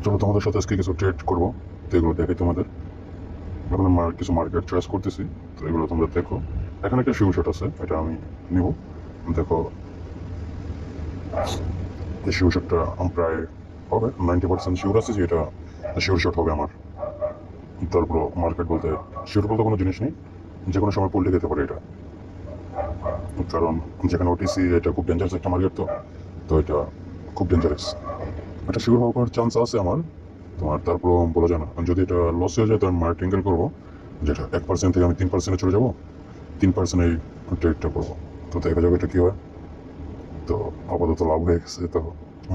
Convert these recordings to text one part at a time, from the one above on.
চলো তোমাদের সাথে আজকে কিছু ট্রেড করবো, তো এগুলো দেখাই তোমাদের। এখন কিছু মার্কেট চয়েস করতেছি, তো এগুলো তোমরা দেখো। এখানে একটা শিউ শট আছে, এটা আমি নিব। দেখো এই শিউ শটটা প্রায় হবে 90% শিওর আছে যে এটা শিওর শট হবে আমার। তারপর মার্কেট বলতে শিওর বলতে কোনো জিনিস নেই, যে কোনো সময় পল্টে যেতে পারে এটা, কারণ যেখানে ওটিসি এটা খুব ডেঞ্জারাস একটা মার্কেট, তো তো এটা খুব ডেঞ্জারাস। এটা শিওর হওয়ার চান্স আছে আমার তোমার। তারপর বলা যায় না, যদি এটা লস হয়ে যায় তাহলে মার্কেটিং করবো, যেটা 1% থেকে আমি 3% চলে যাবো, 3% এই ট্রেডটা করবো। তো দেখা যাবে এটা কী হয়। তো আপাতত লাভ হয়ে গেছে, তো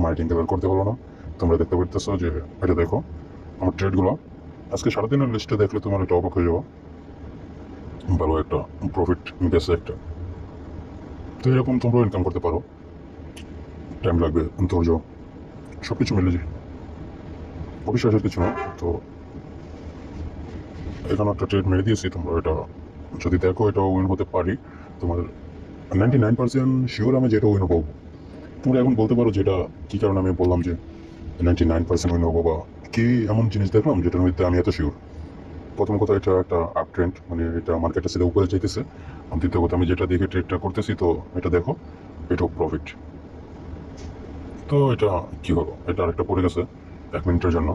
মার্কেটিং করতে পারবো না। তোমরা দেখতে পারতেছো যে এটা দেখো আমার ট্রেডগুলো আজকে সারাদিনের লিস্টে দেখলে তোমার এটা অবাক হয়ে যাবো। ভালো একটা প্রফিট গেছে একটা। তো এরকম তোমরাও ইনকাম করতে পারো, টাইম লাগবে, ধৈর্য, সব কিছু মিলে যায়, অবিশ্বাসের কিছু না। তো এখানে একটা ট্রেড মেরে দিয়েছি, তোমরা এটা যদি দেখো এটা উইন হতে পারি। তোমার 99% শিওর আমি যেটা উইন হবো। তোমরা এখন বলতে পারো যেটা কী কারণে আমি বললাম যে 99% উইন হবো, বা কি এমন জিনিস দেখলাম যেটার মধ্যে আমি এত শিওর। প্রথম কথা, এটা একটা আপ ট্রেন্ড, মানে এটা মার্কেটে সেটা উপরে যাইতেছে। দ্বিতীয় কথা, আমি যেটা দেখে ট্রেডটা করতেছি, তো এটা দেখো এটাও প্রফিট। তো এটা কি হলো, এটা আরেকটা পড়ে গেছে 1 মিনিটের জন্য।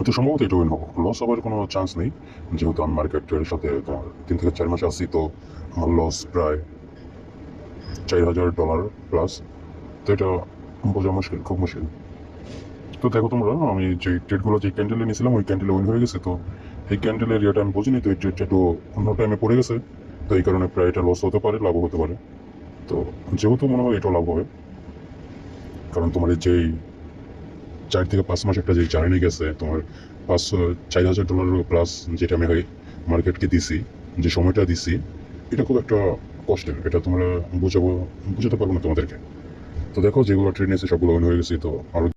তো সম্ভবত এটা উইন হবো, লস হওয়ার কোনো চান্স নেই, যেহেতু আমি মার্কেটের সাথে তোমার 3 থেকে 4 মাস আসছি। তো আমার লস প্রায় $4,000 প্লাস। তো এটা বোঝা মুশকিল, খুব মুশকিল। তো দেখো তোমরা, আমি যে ট্রেডগুলো যে ক্যান্ডেলে নিয়েছিলাম ওই ক্যান্ডেলে উইন হয়ে গেছে। তো এই ক্যান্ডেলের ইয়েটা আমি বুঝিনি, তো এই ট্রেডটা একটু অন্য টাইমে পড়ে গেছে। তো এই কারণে প্রায় এটা লস হতে পারে, লাভও হতে পারে। তো যেহেতু মনে হয় এটাও লাভ হবে, কারণ তোমার এই যেই 4 থেকে 5 মাস একটা যে জার্নি গেছে তোমার, $4,000 প্লাস, যেটা আমি মার্কেটকে দিছি, যে সময়টা দিছি, এটা খুব একটা কষ্টের। এটা তোমরা বুঝাতে পারবো না তোমাদেরকে। তো দেখো যেগুলো ট্রেড নিয়েছে সবগুলো উইন হয়ে গেছে। তো আরো